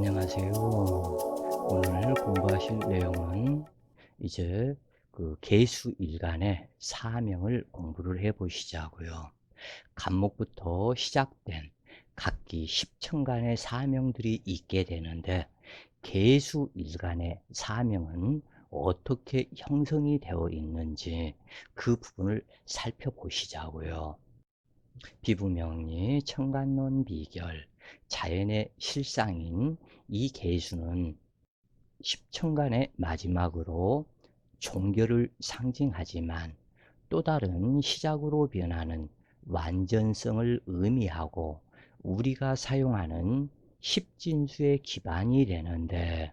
안녕하세요. 오늘 공부하실 내용은 이제 계수일간의 사명을 공부를 해 보시자고요. 간목부터 시작된 각기 십천간의 사명들이 있게 되는데 계수일간의 사명은 어떻게 형성이 되어 있는지 그 부분을 살펴보시자고요. 비부명리, 천간론 비결, 자연의 실상인 이 계수는 십천간의 마지막으로 종결을 상징하지만 또 다른 시작으로 변하는 완전성을 의미하고 우리가 사용하는 십진수의 기반이 되는데,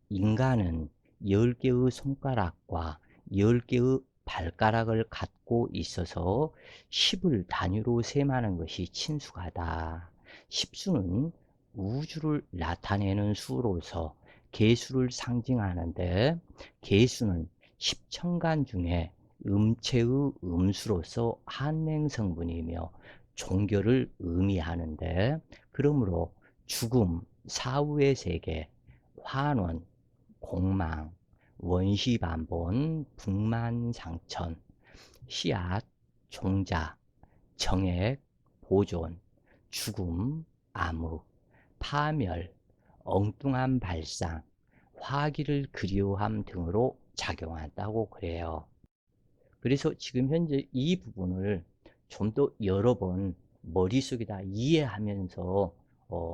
인간은 10개의 손가락과 10개의 발가락을 갖고 있어서 10을 단위로 셈하는 것이 친숙하다. 십수는 우주를 나타내는 수로서 계수를 상징하는데, 계수는 십천간 중에 음체의 음수로서 한랭성분이며 종결을 의미하는데, 그러므로 죽음, 사후의 세계, 환원, 공망, 원시반본, 북만상천, 씨앗, 종자, 정액, 보존, 죽음, 암흑, 파멸, 엉뚱한 발상, 화기를 그리워함 등으로 작용한다고 그래요. 그래서 지금 현재 이 부분을 좀 더 여러 번 머릿속에다 이해하면서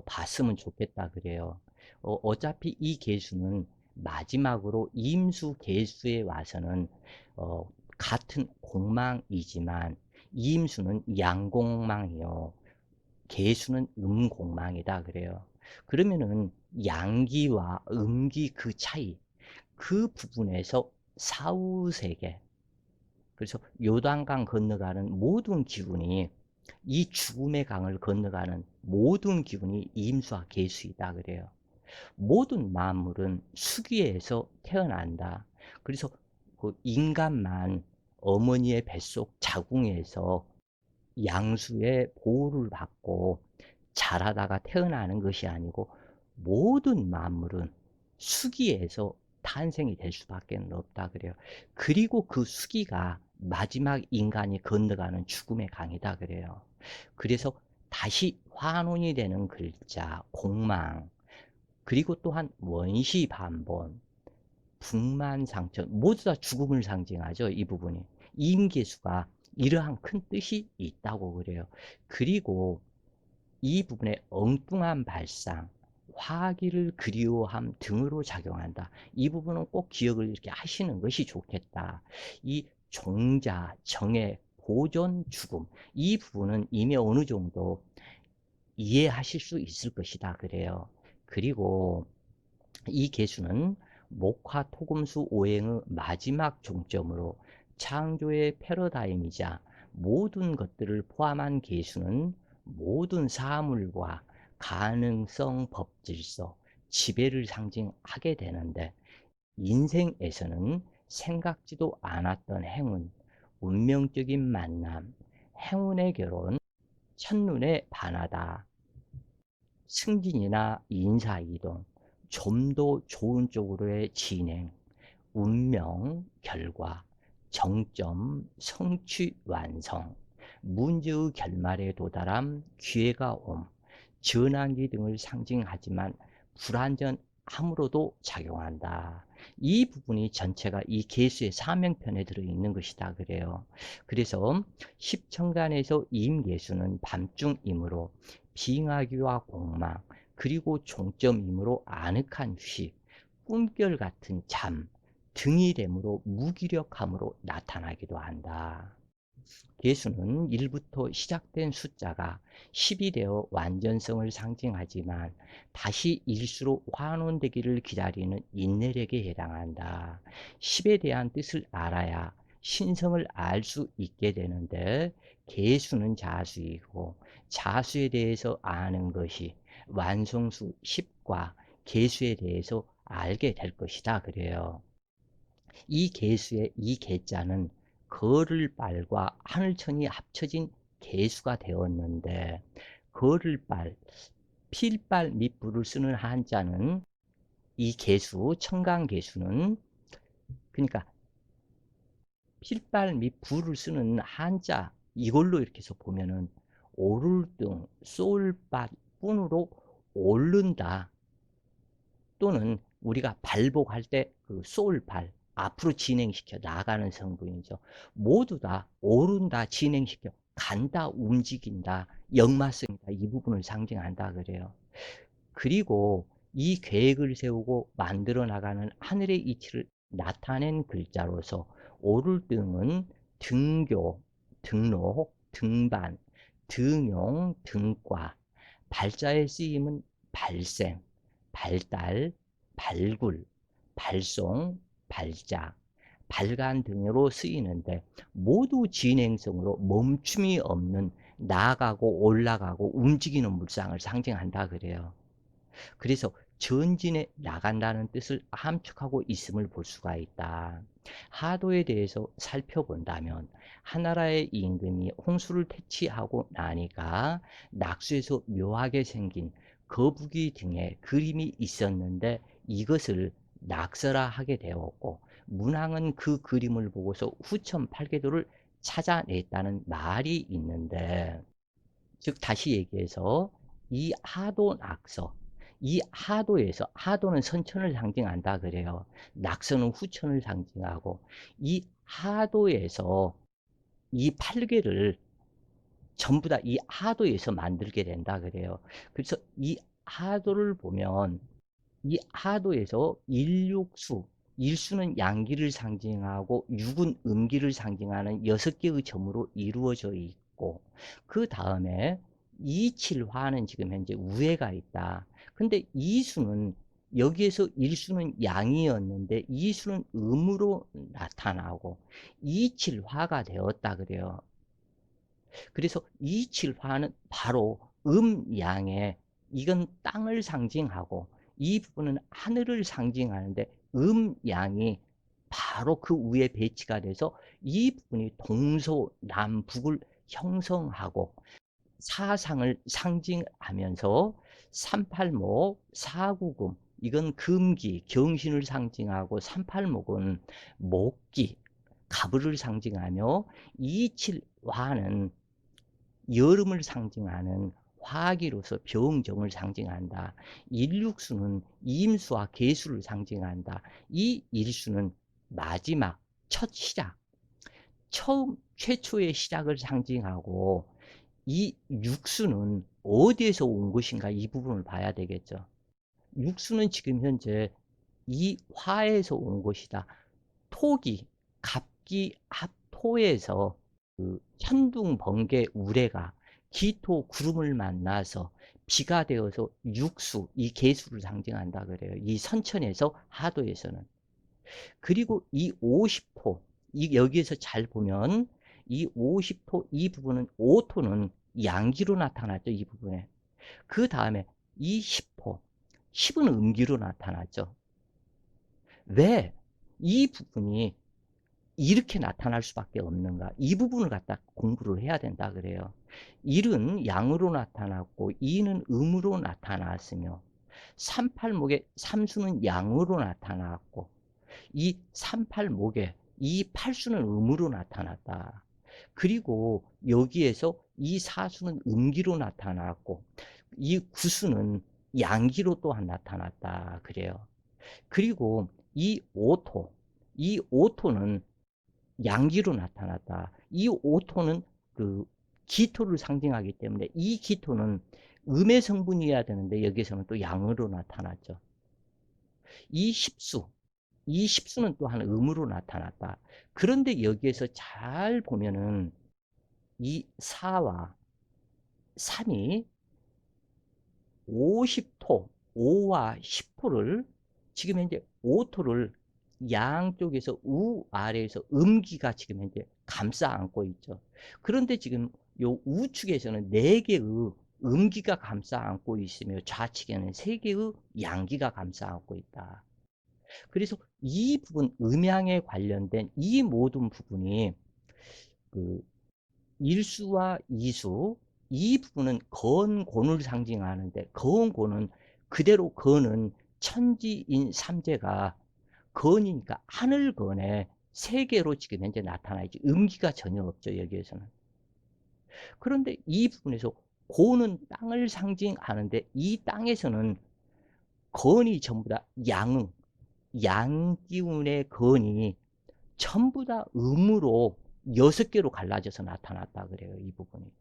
봤으면 좋겠다 그래요. 어차피 이 계수는 마지막으로 임수 계수에 와서는 어, 같은 공망이지만 임수는 양공망이요, 계수는 음공망이다 그래요. 그러면은 양기와 음기 그 차이, 그 부분에서 사후세계, 그래서 요단강 건너가는 모든 기운이, 이 죽음의 강을 건너가는 모든 기운이 임수와 계수이다 그래요. 모든 만물은 수기에서 태어난다. 그래서 그 인간만 어머니의 뱃속 자궁에서 양수의 보호를 받고 자라다가 태어나는 것이 아니고, 모든 만물은 수기에서 탄생이 될 수밖에 없다 그래요. 그리고 그 수기가 마지막 인간이 건너가는 죽음의 강이다 그래요. 그래서 다시 환원이 되는 글자 공망, 그리고 또한 원시반본, 북만상천, 모두 다 죽음을 상징하죠. 이 부분이 임계수가 이러한 큰 뜻이 있다고 그래요. 그리고 이 부분에 엉뚱한 발상, 화기를 그리워함 등으로 작용한다. 이 부분은 꼭 기억을 이렇게 하시는 것이 좋겠다. 이 종자, 정의, 보존, 죽음, 이 부분은 이미 어느 정도 이해하실 수 있을 것이다 그래요. 그리고 이 계수는 목화 토금수 오행의 마지막 종점으로 창조의 패러다임이자 모든 것들을 포함한 계수는 모든 사물과 가능성, 법질서, 지배를 상징하게 되는데, 인생에서는 생각지도 않았던 행운, 운명적인 만남, 행운의 결혼, 첫눈에 반하다, 승진이나 인사이동, 좀 더 좋은 쪽으로의 진행, 운명, 결과, 정점, 성취, 완성, 문제의 결말에 도달함, 기회가 옴, 전환기 등을 상징하지만 불완전함으로도 작용한다. 이 부분이 전체가 이 계수의 사명편에 들어있는 것이다 그래요. 그래서 십천간에서 임계수는 밤중이므로 빙하기와 공망, 그리고 종점이므로 아늑한 휴식, 꿈결 같은 잠 등이 되므로 무기력함으로 나타나기도 한다. 계수는 1부터 시작된 숫자가 10이 되어 완전성을 상징하지만 다시 일수로 환원되기를 기다리는 인내력에 해당한다. 10에 대한 뜻을 알아야 신성을 알 수 있게 되는데, 계수는 자수이고 자수에 대해서 아는 것이 완성수 10과 계수에 대해서 알게 될 것이다 그래요. 이 계수의 이 계자는 거를빨과 하늘천이 합쳐진 계수가 되었는데, 거를빨, 필발 및 부를 쓰는 한자는 이 개수, 청강개수는 그러니까 필발 및 부를 쓰는 한자 이걸로 이렇게 해서 보면은 오를 등 쏠밭 뿐으로 오른다 또는 우리가 발복할 때 그 쏠발 앞으로 진행시켜 나가는 성분이죠. 모두 다 오른다 진행시켜 간다 움직인다 역마성이다 이 부분을 상징한다 그래요. 그리고 이 계획을 세우고 만들어 나가는 하늘의 이치를 나타낸 글자로서 오를 등은 등교, 등록, 등반, 등용, 등과, 발자의 쓰임은 발생, 발달, 발굴, 발송, 발작, 발간 등으로 쓰이는데 모두 진행성으로 멈춤이 없는 나아가고 올라가고 움직이는 물상을 상징한다 그래요. 그래서 전진해 나간다는 뜻을 함축하고 있음을 볼 수가 있다. 하도에 대해서 살펴본다면 하나라의 임금이 홍수를 퇴치하고 나니까 낙수에서 묘하게 생긴 거북이 등의 그림이 있었는데 이것을 낙서라 하게 되었고 문왕은 그 그림을 보고서 후천 팔계도를 찾아냈다는 말이 있는데 즉 다시 얘기해서 이 하도 낙서 이 하도에서 하도는 선천을 상징한다 그래요. 낙서는 후천을 상징하고 이 하도에서 이 팔계를 전부 다 이 하도에서 만들게 된다 그래요. 그래서 이 하도를 보면 이 하도에서 일육수 일수는 양기를 상징하고 육은 음기를 상징하는 6개의 점으로 이루어져 있고 그 다음에 이칠화는 지금 현재 우회가 있다. 근데 이수는 여기에서 일수는 양이었는데 이수는 음으로 나타나고 이칠화가 되었다 그래요. 그래서 이칠화는 바로 음양의 이건 땅을 상징하고 이 부분은 하늘을 상징하는데 음양이 바로 그 위에 배치가 돼서 이 부분이 동서남북을 형성하고 사상을 상징하면서 삼팔목, 사구금 이건 금기, 경신을 상징하고 삼팔목은 목기, 가부를 상징하며 이칠화는 여름을 상징하는 화기로서 병정을 상징한다. 일육수는 임수와 계수를 상징한다. 이 일수는 마지막, 첫 시작, 처음, 최초의 시작을 상징하고 이 육수는 어디에서 온 것인가 이 부분을 봐야 되겠죠. 육수는 지금 현재 이 화에서 온 것이다. 토기, 갑기, 합토에서 그 천둥, 번개, 우레가 기토, 구름을 만나서 비가 되어서 육수, 이 계수를 상징한다 그래요. 이 선천에서 하도에서는. 그리고 이 50토, 여기에서 잘 보면 이 50토, 이 부분은 5토는 양기로 나타났죠. 이 부분에. 그 다음에 이 10호, 10은 음기로 나타났죠. 왜 이 부분이 이렇게 나타날 수밖에 없는가? 이 부분을 갖다 공부를 해야 된다 그래요. 1은 양으로 나타났고 2는 음으로 나타났으며 38목의 삼수는 양으로 나타났고 이 38목에 이 팔수는 음으로 나타났다. 그리고 여기에서 이 사수는 음기로 나타났고 이 구수는 양기로 또한 나타났다 그래요. 그리고 이 오토는 양기로 나타났다. 이 오토는 그 기토를 상징하기 때문에 이 기토는 음의 성분이어야 되는데 여기서는 또 양으로 나타났죠. 이 십수, 이 십수는 또한 음으로 나타났다. 그런데 여기에서 잘 보면은 이 4와 3이 50토, 5와 10토를 지금 현재 5토를 양쪽에서 아래에서 음기가 지금 현재 감싸 안고 있죠. 그런데 지금 요 우측에서는 4개의 음기가 감싸 안고 있으며 좌측에는 3개의 양기가 감싸 안고 있다. 그래서 이 부분 음양에 관련된 이 모든 부분이 그 일수와 이수 이 부분은 건곤을 상징하는데, 건곤은 그대로 건은 천지인 삼재가 건이니까 하늘건에 세 개로 지금 현재 나타나 있지. 음기가 전혀 없죠, 여기에서는. 그런데 이 부분에서 고는 땅을 상징하는데, 이 땅에서는 건이 전부 다 양기운의 건이 전부 다 음으로 6개로 갈라져서 나타났다 그래요. 이 부분이.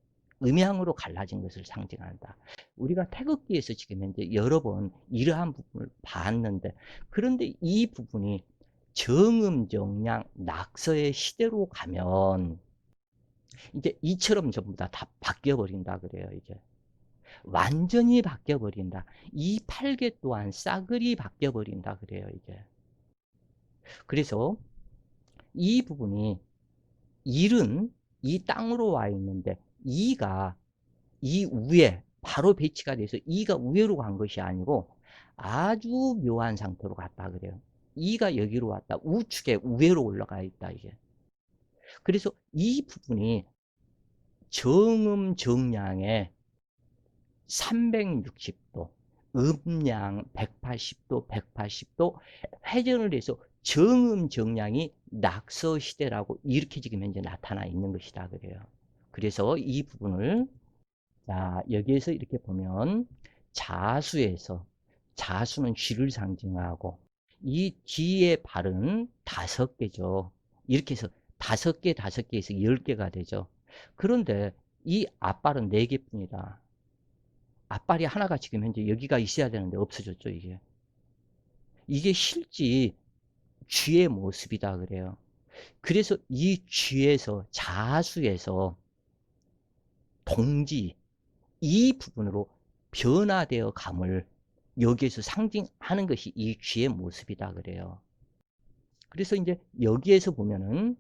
음양으로 갈라진 것을 상징한다. 우리가 태극기에서 지금 현재 여러 번 이러한 부분을 봤는데, 그런데 이 부분이 정음정량 낙서의 시대로 가면 이제 이처럼 전부 다 바뀌어 버린다 그래요. 이제 완전히 바뀌어 버린다. 이 팔개 또한 싸그리 바뀌어 버린다 그래요. 이제 그래서 이 부분이 일은 이 땅으로 와 있는데, 이가 이 위에 바로 배치가 돼서 이가 위로 간 것이 아니고 아주 묘한 상태로 갔다 그래요. 이가 여기로 왔다. 우측에 위로 올라가 있다 이게. 그래서 이 부분이 정음정량의 360도, 음양 180도, 180도 회전을 해서 정음정량이 낙서시대라고 이렇게 지금 현재 나타나 있는 것이다 그래요. 그래서 이 부분을, 자, 여기에서 이렇게 보면 자수에서, 자수는 쥐를 상징하고 이 쥐의 발은 5개죠. 이렇게 해서 5개, 5개에서 10개가 되죠. 그런데 이 앞발은 4개뿐이다. 앞발이 하나가 지금 현재 여기가 있어야 되는데 없어졌죠, 이게. 이게 실제 쥐의 모습이다 그래요. 그래서 이 쥐에서, 자수에서 동지, 이 부분으로 변화되어 감을 여기에서 상징하는 것이 이 쥐의 모습이다 그래요. 그래서 이제 여기에서 보면은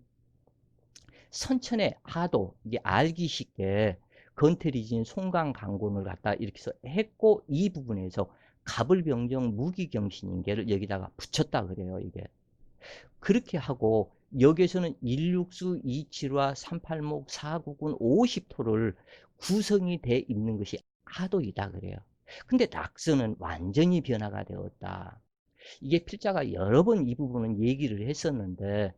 선천의 하도, 이게 알기 쉽게 건태리진 송강강곤을 갖다 이렇게 해서 했고, 이 부분에서 갑을병정 무기경신인계를 여기다가 붙였다 그래요. 이게 그렇게 하고, 여기에서는 일육수, 이칠화, 삼팔목, 사구군, 50토를 구성이 돼 있는 것이 하도이다 그래요. 근데 낙서는 완전히 변화가 되었다. 이게 필자가 여러 번 이 부분은 얘기를 했었는데,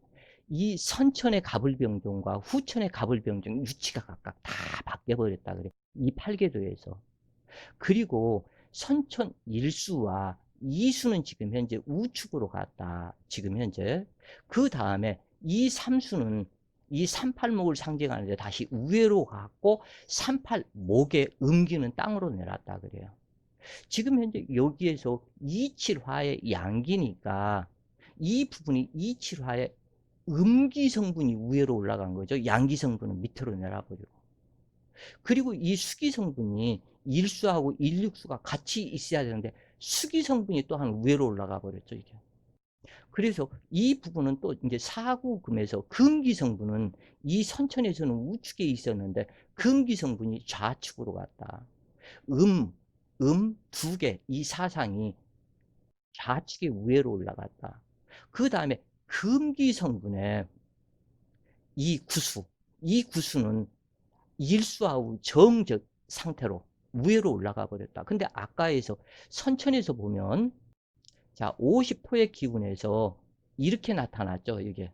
이 선천의 갑을병종과 후천의 갑을병종 위치가 각각 다 바뀌어 버렸다 그래. 이 팔계도에서. 그리고 선천 1수와 2수는 지금 현재 우측으로 갔다. 지금 현재. 그 다음에 이 3수는 이 38목을 상징하는데 다시 우회로 갔고, 38목의 음기는 땅으로 내렸다 그래요. 지금 현재 여기에서 27화의 양기니까 이 부분이 27화의 음기 성분이 위로 올라간 거죠. 양기 성분은 밑으로 내려버리고. 그리고 이 수기 성분이 일수하고 일육수가 같이 있어야 되는데 수기 성분이 또한 위로 올라가 버렸죠, 이게. 그래서 이 부분은 또 이제 사구금에서 금기 성분은 이 선천에서는 우측에 있었는데 금기 성분이 좌측으로 갔다. 음, 2개, 이 사상이 좌측에 위로 올라갔다. 그 다음에 금기 성분의 이 구수는 일수하고 정적 상태로 위로 올라가 버렸다. 근데 아까에서 선천에서 보면, 자, 50토의 기운에서 이렇게 나타났죠. 이게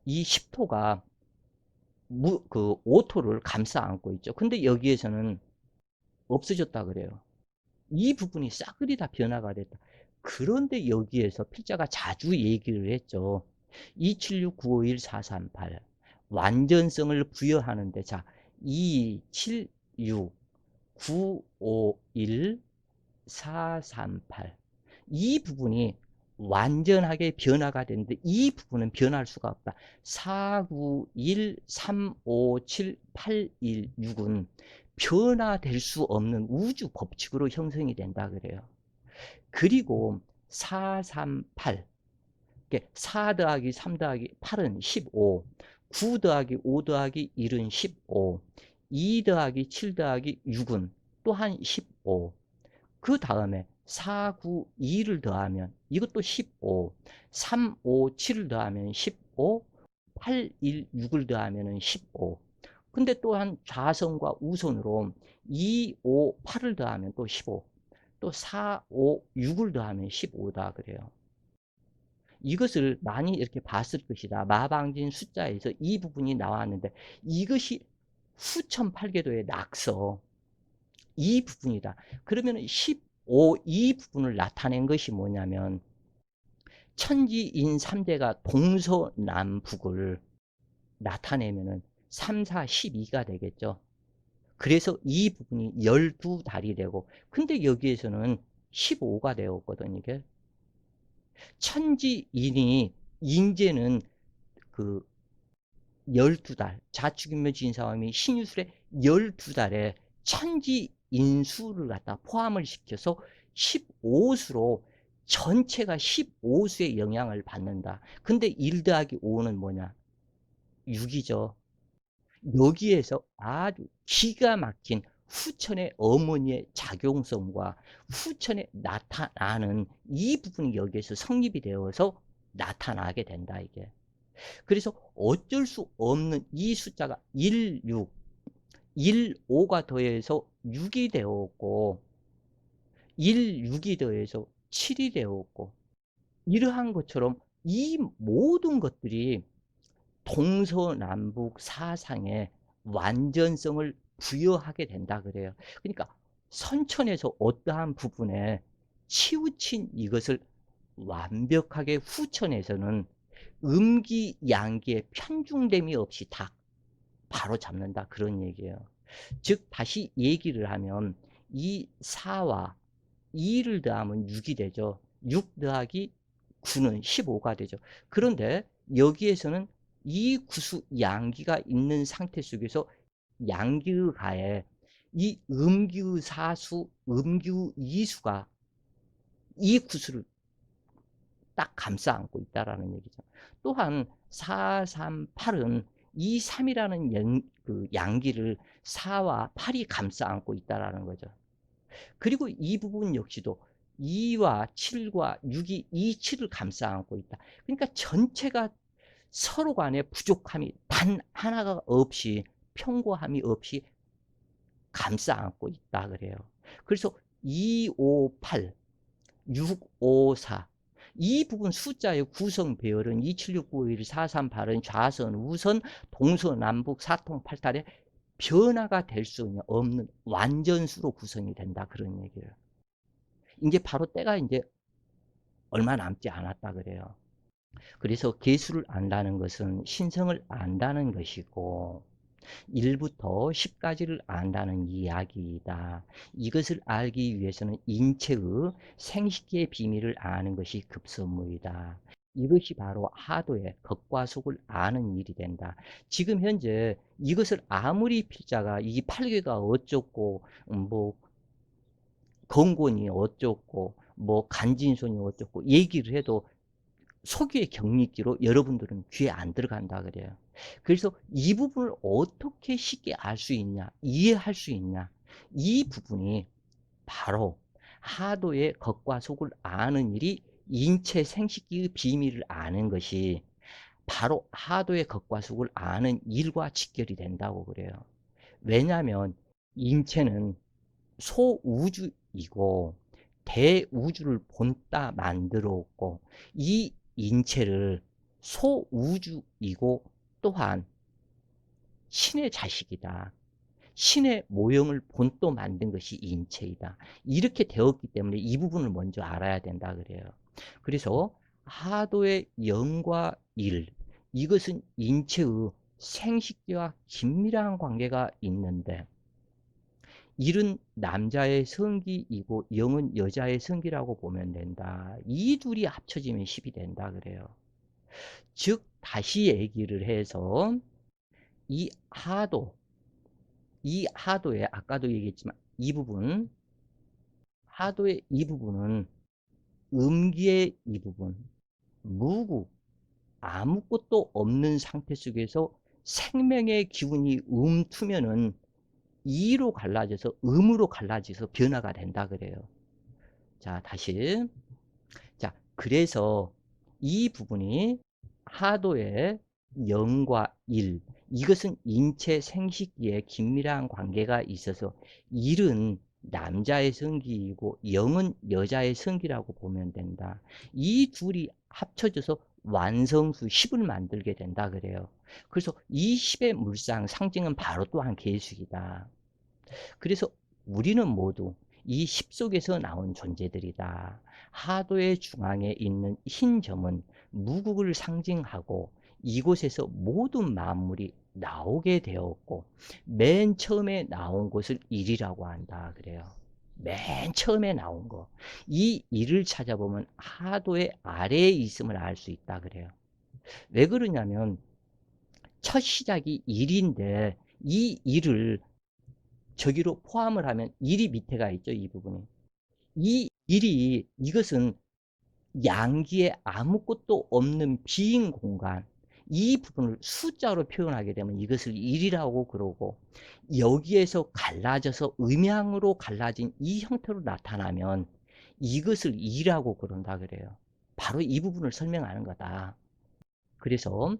이 10토가 그 5토를 감싸 안고 있죠. 근데 여기에서는 없어졌다 그래요. 이 부분이 싸그리 다 변화가 됐다. 그런데 여기에서 필자가 자주 얘기를 했죠. 276-951-438 완전성을 부여하는데, 자, 276-951-438 이 부분이 완전하게 변화가 되는데 이 부분은 변할 수가 없다. 491-357-816은 변화될 수 없는 우주 법칙으로 형성이 된다 그래요. 그리고 438, 4 더하기 3 더하기 8은 15, 9 더하기 5 더하기 1은 15, 2 더하기 7 더하기 6은 또한 15, 그 다음에 4, 9, 2를 더하면 이것도 15, 3, 5, 7을 더하면 15, 8, 1, 6을 더하면 15, 근데 또한 좌선과 우선으로 2, 5, 8을 더하면 또 15, 또 4, 5, 6을 더하면 15다 그래요. 이것을 많이 이렇게 봤을 것이다. 마방진 숫자에서 이 부분이 나왔는데 이것이 후천팔계도의 낙서 이 부분이다. 그러면 15, 이 부분을 나타낸 것이 뭐냐면 천지인 3대가 동서남북을 나타내면은 3, 4, 12가 되겠죠. 그래서 이 부분이 12달이 되고 근데 여기에서는 15가 되었거든 이게. 천지인이 인제는 그 12달 자축인묘진사함이 신유술의 12달에 천지인수를 갖다 포함을 시켜서 15수로 전체가 15수의 영향을 받는다. 근데 1 더하기 5는 뭐냐? 6이죠. 여기에서 아주 기가 막힌 후천의 어머니의 작용성과 후천에 나타나는 이 부분이 여기에서 성립이 되어서 나타나게 된다 이게. 그래서 어쩔 수 없는 이 숫자가 1, 6, 1, 5가 더해서 6이 되었고 1, 6이 더해서 7이 되었고 이러한 것처럼 이 모든 것들이 동서남북 사상의 완전성을 부여하게 된다 그래요. 그러니까 선천에서 어떠한 부분에 치우친 이것을 완벽하게 후천에서는 음기 양기의 편중됨이 없이 다 바로잡는다 그런 얘기예요. 즉 다시 얘기를 하면 이 4와 2를 더하면 6이 되죠. 6 더하기 9는 15가 되죠. 그런데 여기에서는 이 구수 양기가 있는 상태 속에서 양기의 가에 이 음기의 사수, 음기의 이수가 이 구수를 딱 감싸 안고 있다라는 얘기죠. 또한 4, 3, 8은 이 3이라는 그 양기를 4와 8이 감싸 안고 있다라는 거죠. 그리고 이 부분 역시도 2와 7과 6이 이 7을 감싸 안고 있다. 그러니까 전체가 서로 간에 부족함이 단 하나가 없이 평고함이 없이 감싸 안고 있다 그래요. 그래서 2, 5, 8, 6, 5, 4 이 부분 숫자의 구성 배열은 2, 7, 6, 9, 1, 4, 3, 8은 좌선, 우선, 동서남북, 사통팔달의 변화가 될 수 없는 완전수로 구성이 된다 그런 얘기예요. 이제 바로 때가 이제 얼마 남지 않았다 그래요. 그래서 계수를 안다는 것은 신성을 안다는 것이고 1부터 10까지를 안다는 이야기이다. 이것을 알기 위해서는 인체의 생식기의 비밀을 아는 것이 급선무이다. 이것이 바로 하도의 겉과 속을 아는 일이 된다. 지금 현재 이것을 아무리 필자가 이 팔괘가 어쩌고 뭐 건곤이 어쩌고 뭐 간진손이 어쩌고 얘기를 해도 소규의 격리기로 여러분들은 귀에 안 들어간다 그래요. 그래서 이 부분을 어떻게 쉽게 알 수 있냐, 이해할 수 있냐, 이 부분이 바로 하도의 겉과 속을 아는 일이 인체 생식기의 비밀을 아는 것이 바로 하도의 겉과 속을 아는 일과 직결이 된다고 그래요. 왜냐하면 인체는 소우주이고 대우주를 본따 만들었고 이 인체를 소우주이고 또한 신의 자식이다. 신의 모형을 본또 만든 것이 인체이다. 이렇게 되었기 때문에 이 부분을 먼저 알아야 된다 그래요. 그래서 하도의 영과 일, 이것은 인체의 생식기와 긴밀한 관계가 있는데 일은 남자의 성기이고 영은 여자의 성기라고 보면 된다. 이 둘이 합쳐지면 10이 된다 그래요. 즉 다시 얘기를 해서 이 하도, 이 하도에 아까도 얘기했지만 이 부분, 하도의 이 부분은 음기의 이 부분, 무구, 아무것도 없는 상태 속에서 생명의 기운이 음투면은 이로 갈라져서 음으로 갈라져서 변화가 된다 그래요. 자, 다시. 자, 그래서 이 부분이 하도의 0과 1, 이것은 인체 생식기에 긴밀한 관계가 있어서 일은 남자의 성기이고 영은 여자의 성기라고 보면 된다. 이 둘이 합쳐져서 완성수 10을 만들게 된다 그래요. 그래서 이 10의 물상 상징은 바로 또한 계수이다. 그래서 우리는 모두 이 10 속에서 나온 존재들이다. 하도의 중앙에 있는 흰 점은 무국을 상징하고 이곳에서 모든 만물이 나오게 되었고 맨 처음에 나온 것을 일이라고 한다 그래요. 맨 처음에 나온 거. 이 일을 찾아보면 하도의 아래에 있음을 알 수 있다 그래요. 왜 그러냐면 첫 시작이 일인데 이 일을 저기로 포함을 하면 일이 밑에가 있죠, 이 부분이. 이 일이, 이것은 양기에 아무것도 없는 빈 공간, 이 부분을 숫자로 표현하게 되면 이것을 일이라고 그러고, 여기에서 갈라져서 음양으로 갈라진 이 형태로 나타나면 이것을 일이라고 그런다 그래요. 바로 이 부분을 설명하는 거다. 그래서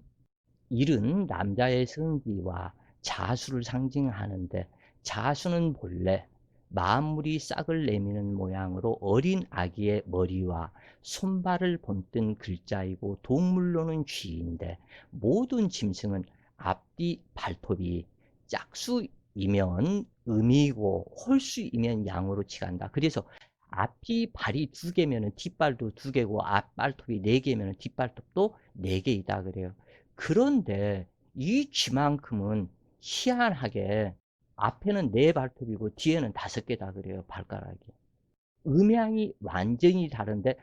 일은 남자의 성기와 자수를 상징하는데, 자수는 본래 만물이 싹을 내미는 모양으로 어린 아기의 머리와 손발을 본뜬 글자이고 동물로는 쥐인데, 모든 짐승은 앞뒤 발톱이 짝수이면 음이고 홀수이면 양으로 취한다. 그래서 앞이 발이 2개면 뒷발도 2개고 앞발톱이 4개면 뒷발톱도 4개이다 그래요. 그런데 이 쥐만큼은 희한하게 앞에는 4발톱이고 뒤에는 5개다 그래요, 발가락이. 음양이 완전히 다른데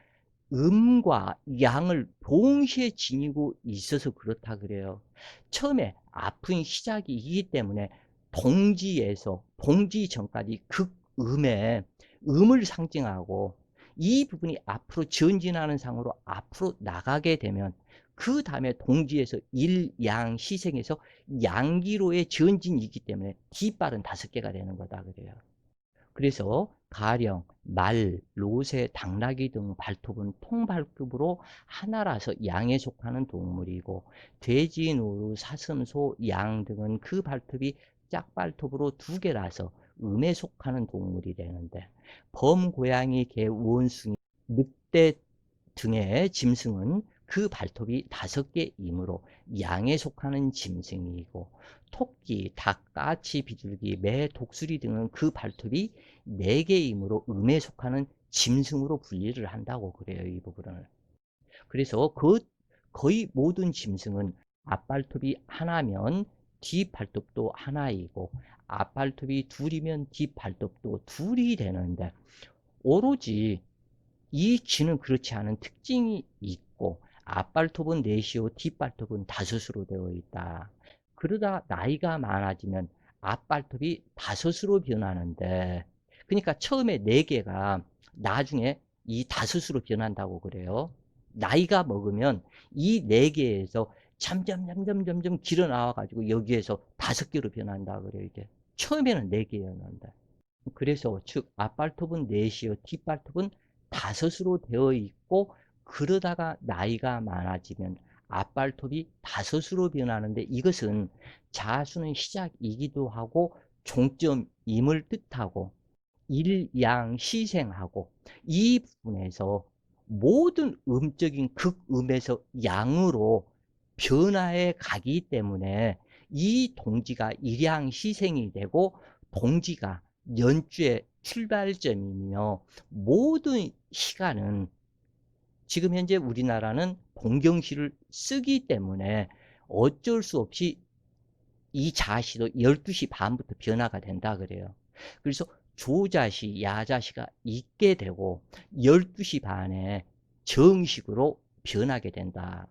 음과 양을 동시에 지니고 있어서 그렇다 그래요. 처음에 아픈 시작이기 때문에 동지에서 동지 전까지 극음의 음을 상징하고 이 부분이 앞으로 전진하는 상으로 앞으로 나가게 되면 그 다음에 동지에서 일, 양, 시생에서 양기로의 전진이기 때문에 뒷발은 5개가 되는 거다 그래요. 그래서 가령 말, 로세, 당나귀 등 발톱은 통발급으로 하나라서 양에 속하는 동물이고, 돼지, 노루, 사슴, 소, 양 등은 그 발톱이 짝발톱으로 2개라서 음에 속하는 동물이 되는데, 범, 고양이, 개, 원숭이, 늑대 등의 짐승은 그 발톱이 5개이므로 양에 속하는 짐승이고, 토끼, 닭, 까치, 비둘기, 매, 독수리 등은 그 발톱이 4개이므로 음에 속하는 짐승으로 분리를 한다고 그래요, 이 부분을. 그래서 거의 모든 짐승은 앞발톱이 하나면 뒷발톱도 하나이고, 앞발톱이 둘이면 뒷발톱도 둘이 되는데, 오로지 이 쥐는 그렇지 않은 특징이 있고, 앞발톱은 4이요 뒷발톱은 5으로 되어 있다. 그러다 나이가 많아지면 앞발톱이 5으로 변하는데, 그러니까 처음에 4개가 나중에 이 5으로 변한다고 그래요. 나이가 먹으면 이 4개에서 점점 길어 나와 가지고 여기에서 5개로 변한다 그래요, 이게. 처음에는 4개였는데. 그래서 즉 앞발톱은 4이요 뒷발톱은 5으로 되어 있고, 그러다가 나이가 많아지면 앞발톱이 5으로 변하는데, 이것은 자수는 시작이기도 하고 종점임을 뜻하고 일양시생하고, 이 부분에서 모든 음적인 극음에서 양으로 변화해 가기 때문에 이 동지가 일양시생이 되고, 동지가 연주의 출발점이며, 모든 시간은 지금 현재 우리나라는 공경시를 쓰기 때문에 어쩔 수 없이 이 자시도 12시 반부터 변화가 된다 그래요. 그래서 조자시, 야자시가 있게 되고 12시 반에 정식으로 변하게 된다.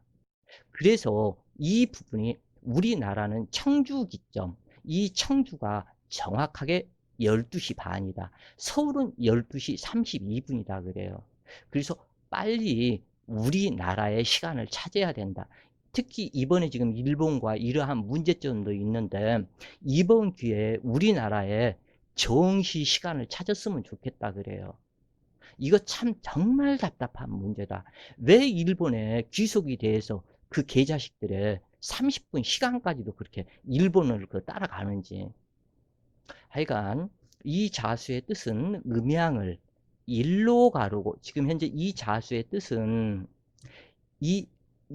그래서 이 부분이, 우리나라는 청주 기점, 이 청주가 정확하게 12시 반이다. 서울은 12시 32분이다 그래요. 그래서 빨리 우리나라의 시간을 찾아야 된다. 특히 이번에 지금 일본과 이러한 문제점도 있는데, 이번 기회에 우리나라의 정시 시간을 찾았으면 좋겠다 그래요. 이거 참 정말 답답한 문제다. 왜 일본의 귀속이 돼서 그 개자식들의 30분 시간까지도 그렇게 일본어를 따라가는지. 하여간 이 자수의 뜻은 음양을 일로 가르고, 지금 현재 이 자수의 뜻은 이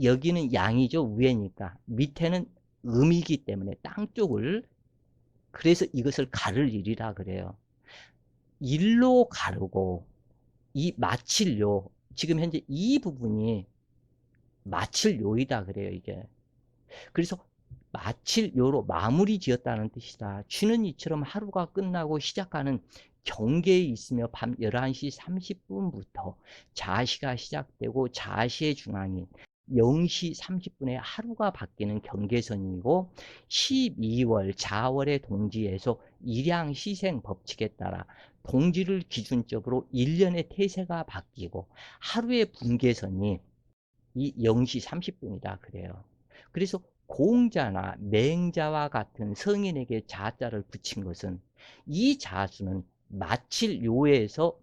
여기는 양이죠. 위에니까 밑에는 음이기 때문에 땅 쪽을, 그래서 이것을 가를 일이라 그래요. 일로 가르고 이 마칠요, 지금 현재 이 부분이 마칠요이다 그래요. 이게 그래서 마칠요로 마무리 지었다는 뜻이다. 쉬는 이처럼 하루가 끝나고 시작하는 경계에 있으며 밤 11시 30분부터 자시가 시작되고 자시의 중앙인 0시 30분에 하루가 바뀌는 경계선이고, 12월 자월의 동지에서 일양시생 법칙에 따라 동지를 기준적으로 1년의 태세가 바뀌고 하루의 분계선이 이 0시 30분이다 그래요. 그래서 공자나 맹자와 같은 성인에게 자자를 붙인 것은 이 자수는 마칠 요에서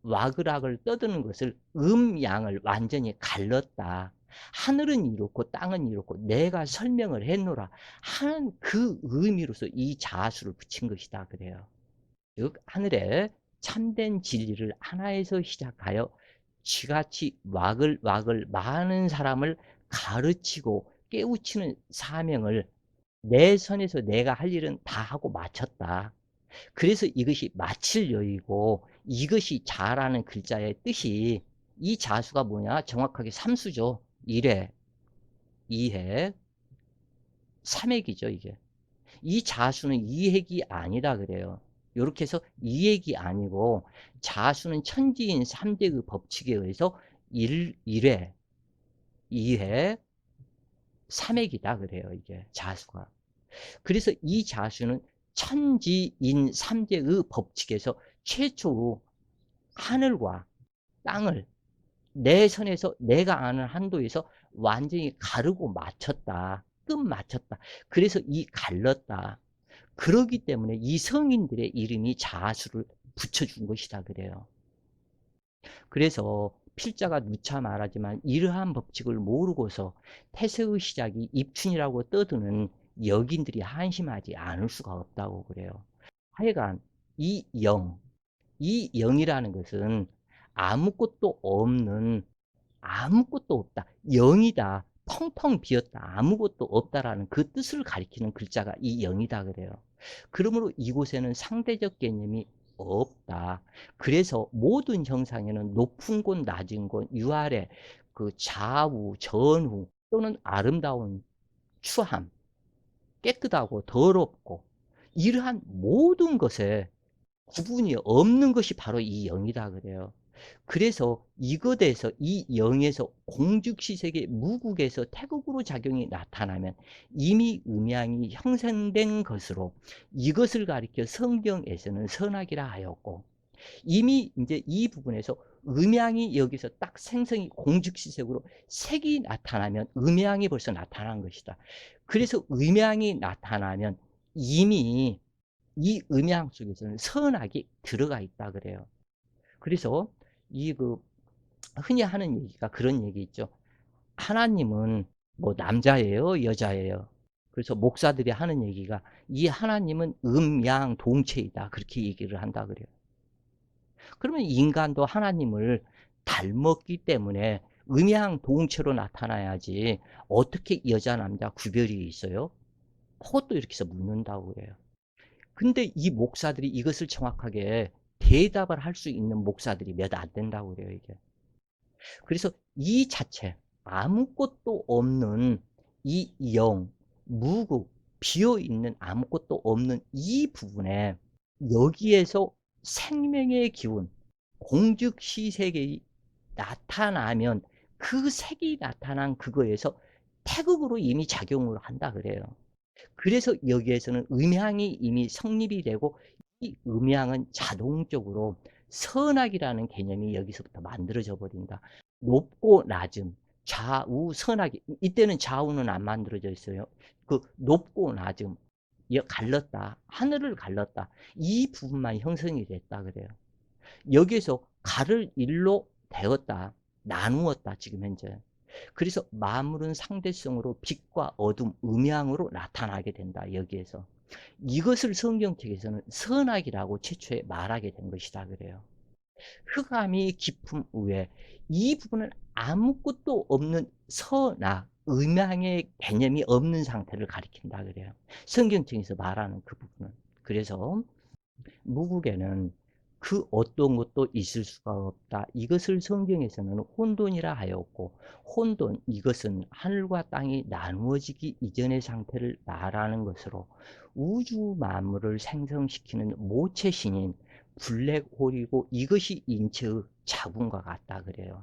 와그락을 떠드는 것을 음양을 완전히 갈랐다. 하늘은 이렇고 땅은 이렇고 내가 설명을 했노라 하는 그 의미로서 이 자수를 붙인 것이다 그래요. 즉 하늘에 참된 진리를 하나에서 시작하여 쥐같이 와글와글 많은 사람을 가르치고 깨우치는 사명을 내 선에서 내가 할 일은 다 하고 마쳤다. 그래서 이것이 마칠 여이고, 이것이 자라는 글자의 뜻이, 이 자수가 뭐냐? 정확하게 삼수죠. 1회, 2회, 3회이죠 이게. 이 자수는 이획이 아니다 그래요. 이렇게 해서 이획이 아니고, 자수는 천지인 3대의 법칙에 의해서 1회, 2회, 3회이다 그래요. 이게 자수가. 그래서 이 자수는 천지인 3대의 법칙에서 최초로 하늘과 땅을 내 선에서 내가 아는 한도에서 완전히 가르고 맞췄다. 끝 맞췄다. 그래서 이 갈랐다. 그러기 때문에 이 성인들의 이름이 자수를 붙여준 것이다 그래요. 그래서 필자가 누차 말하지만 이러한 법칙을 모르고서 태세의 시작이 입춘이라고 떠드는 여긴들이 한심하지 않을 수가 없다고 그래요. 하여간 이 영, 이 영이라는 것은 아무것도 없는, 아무것도 없다, 영이다, 텅텅 비었다, 아무것도 없다라는 그 뜻을 가리키는 글자가 이 영이다 그래요. 그러므로 이곳에는 상대적 개념이 없다. 그래서 모든 형상에는 높은 곳, 낮은 곳, 위아래, 그 좌우, 전후 또는 아름다운 추함, 깨끗하고 더럽고 이러한 모든 것에 구분이 없는 것이 바로 이 영이다 그래요. 그래서 이것에서 이 영에서 공즉시색의 무국에서 태극으로 작용이 나타나면 이미 음양이 형성된 것으로 이것을 가리켜 성경에서는 선악이라 하였고, 이미 이제 이 부분에서 음양이 여기서 딱 생성이 공즉시색으로 색이 나타나면 음양이 벌써 나타난 것이다. 그래서 음양이 나타나면 이미 이 음양 속에서는 선악이 들어가 있다 그래요. 그래서 이 흔히 하는 얘기가 그런 얘기 있죠. 하나님은 뭐 남자예요, 여자예요. 그래서 목사들이 하는 얘기가 이 하나님은 음양 동체이다. 그렇게 얘기를 한다 그래요. 그러면 인간도 하나님을 닮았기 때문에 음양 동체로 나타나야지 어떻게 여자 남자 구별이 있어요? 그것도 이렇게 해서 묻는다고 그래요. 근데 이 목사들이 이것을 정확하게 대답을 할 수 있는 목사들이 몇 안 된다고 그래요, 이게. 그래서 이 자체, 아무것도 없는 이 영, 무국, 비어있는 아무것도 없는 이 부분에 여기에서 생명의 기운, 공즉시색이 나타나면 그 색이 나타난 그거에서 태극으로 이미 작용을 한다 그래요. 그래서 여기에서는 음양이 이미 성립이 되고 이 음양은 자동적으로 선악이라는 개념이 여기서부터 만들어져 버린다. 높고 낮음, 좌우 선악이, 이때는 좌우는 안 만들어져 있어요. 그 높고 낮음, 갈랐다, 하늘을 갈랐다, 이 부분만 형성이 됐다 그래요. 여기에서 가를 일로 되었다, 나누었다 지금 현재. 그래서 만물은 상대성으로 빛과 어둠, 음양으로 나타나게 된다. 여기에서. 이것을 성경책에서는 선악이라고 최초에 말하게 된 것이다 그래요. 흑암이 깊음 위에 이 부분은 아무것도 없는 선악, 음양의 개념이 없는 상태를 가리킨다 그래요. 성경책에서 말하는 그 부분은. 그래서 무국에는 그 어떤 것도 있을 수가 없다. 이것을 성경에서는 혼돈이라 하였고, 혼돈, 이것은 하늘과 땅이 나누어지기 이전의 상태를 말하는 것으로 우주 만물을 생성시키는 모체신인 블랙홀이고 이것이 인체의 자궁과 같다 그래요.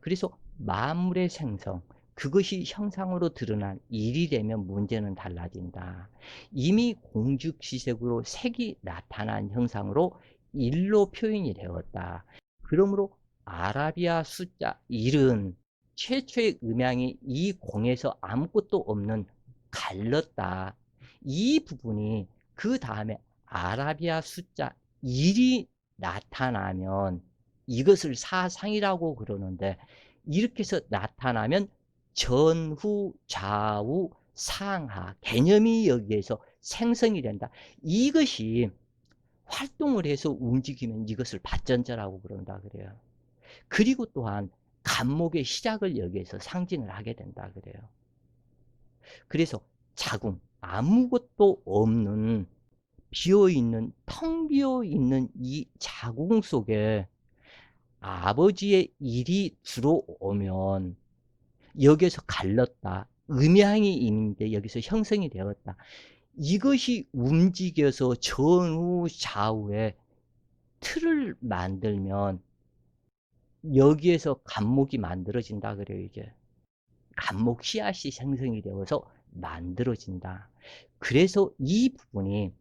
그래서 만물의 생성, 그것이 형상으로 드러난 일이 되면 문제는 달라진다. 이미 공죽지색으로 색이 나타난 형상으로 일로 표현이 되었다. 그러므로 아라비아 숫자 1은 최초의 음양이 이 공에서 아무것도 없는 갈렀다. 이 부분이 그 다음에 아라비아 숫자 1이 나타나면 이것을 사상이라고 그러는데 이렇게 해서 나타나면 전후, 좌우, 상하 개념이 여기에서 생성이 된다. 이것이 활동을 해서 움직이면 이것을 받전자라고 그런다 그래요. 그리고 또한 간목의 시작을 여기에서 상징을 하게 된다 그래요. 그래서 자궁, 아무것도 없는 비어있는, 텅 비어있는 이 자궁 속에 아버지의 일이 들어오면 여기서 갈랐다. 음양이 있는데 여기서 형성이 되었다. 이것이 움직여서 전후 좌우에 틀을 만들면 여기에서 간목이 만들어진다 그래요. 이게 간목 씨앗이 생성이 되어서 만들어진다. 그래서 이 부분이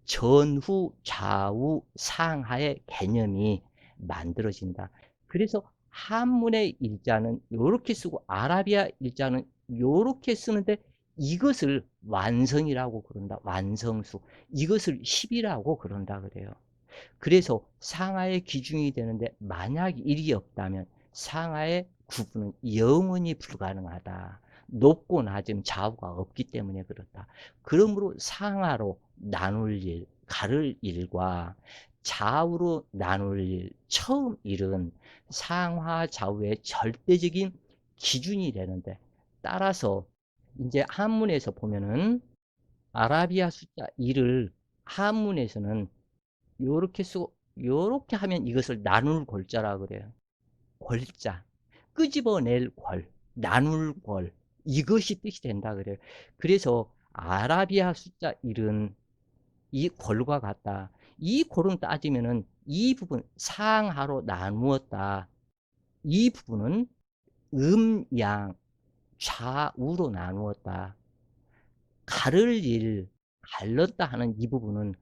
전후, 좌우, 상하의 개념이 만들어진다. 그래서 한문의 일자는 이렇게 쓰고 아라비아 일자는 이렇게 쓰는데 이것을 완성이라고 그런다. 완성수. 이것을 10이라고 그런다 그래요. 그래서 상하의 기준이 되는데 만약 1이 없다면 상하의 구분은 영원히 불가능하다. 높고 낮음 좌우가 없기 때문에 그렇다. 그러므로 상하로 나눌 일, 가를 일과 좌우로 나눌 일, 처음 일은 상하 좌우의 절대적인 기준이 되는데 따라서 이제 한문에서 보면은 아라비아 숫자 1을 한문에서는 요렇게 쓰고 요렇게 하면 이것을 나눌 골자라 그래요. 골자. 끄집어낼 골, 나눌 골. 이것이 뜻이 된다 그래요. 그래서 아라비아 숫자 1은 이 골과 같다. 이 골은 따지면은 이 부분 상하로 나누었다. 이 부분은 음양 좌우로 나누었다. 가를 일, 갈랐다 하는 이 부분은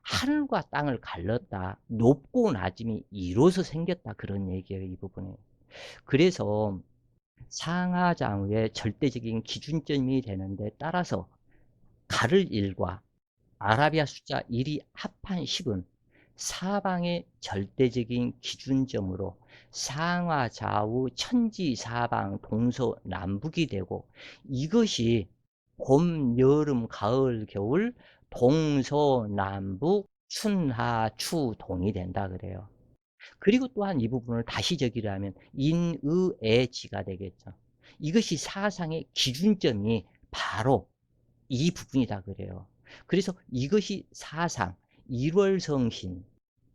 하늘과 땅을 갈랐다. 높고 낮음이 이로서 생겼다. 그런 얘기예요, 이 부분이. 그래서 상하좌우의 절대적인 기준점이 되는데 따라서 가를 일과 아라비아 숫자 1이 합한 10은 사방의 절대적인 기준점으로 상하, 좌우, 천지, 사방, 동서, 남북이 되고 이것이 봄, 여름, 가을, 겨울, 동서, 남북,春하, 추, 동이 된다 그래요. 그리고 또한 이 부분을 다시 적기를 하면 인의애지가 되겠죠. 이것이 사상의 기준점이 바로 이 부분이다 그래요. 그래서 이것이 사상, 일월성신,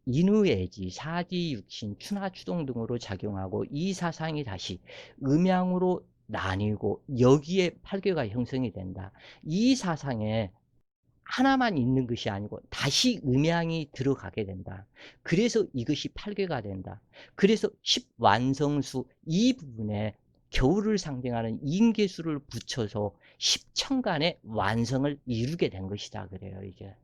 인의애지, 사지육신, 추나추동 등으로 작용하고 이 사상이 다시 음양으로 나뉘고 여기에 팔괘가 형성이 된다. 이 사상에 하나만 있는 것이 아니고 다시 음양이 들어가게 된다. 그래서 이것이 팔괘가 된다. 그래서 10완성수 이 부분에 겨울을 상징하는 인계수를 붙여서 10천간의 완성을 이루게 된 것이다 그래요 이게.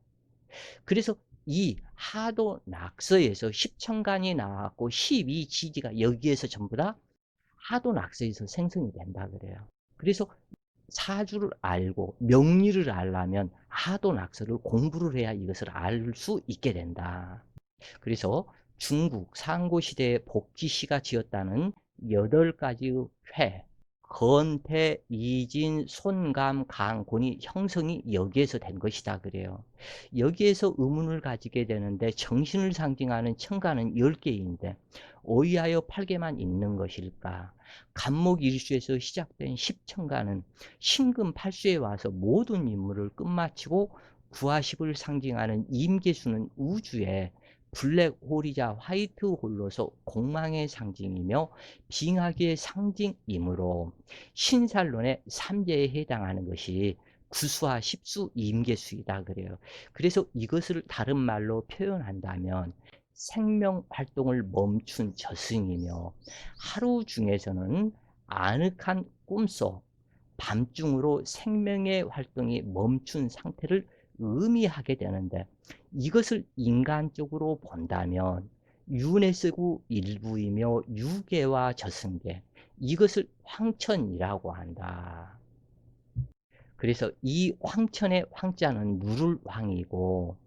그래서 이 하도 낙서에서 10천간이 나왔고 12지지가 여기에서 전부 다 하도 낙서에서 생성이 된다 그래요. 그래서 사주를 알고 명리를 알려면 하도 낙서를 공부를 해야 이것을 알 수 있게 된다. 그래서 중국 상고시대에 복지시가 지었다는 8가지의 회, 건태, 이진, 손감, 강, 곤이 형성이 여기에서 된 것이다 그래요. 여기에서 의문을 가지게 되는데 정신을 상징하는 천간은 10개인데 어이하여 8개만 있는 것일까? 간목일수에서 시작된 십천간은 신금팔수에 와서 모든 임무를 끝마치고 구하십을 상징하는 임계수는 우주에 블랙홀이자 화이트홀로서 공망의 상징이며 빙하기의 상징이므로 신살론의 삼재에 해당하는 것이 구수와 십수 임계수이다 그래요. 그래서 이것을 다른 말로 표현한다면 생명 활동을 멈춘 저승이며 하루 중에서는 아늑한 꿈속 밤중으로 생명의 활동이 멈춘 상태를 의미하게 되는데 이것을 인간적으로 본다면 유네스구 일부이며 유계와 저승계 이것을 황천이라고 한다. 그래서 이 황천의 황자는 누를 황이고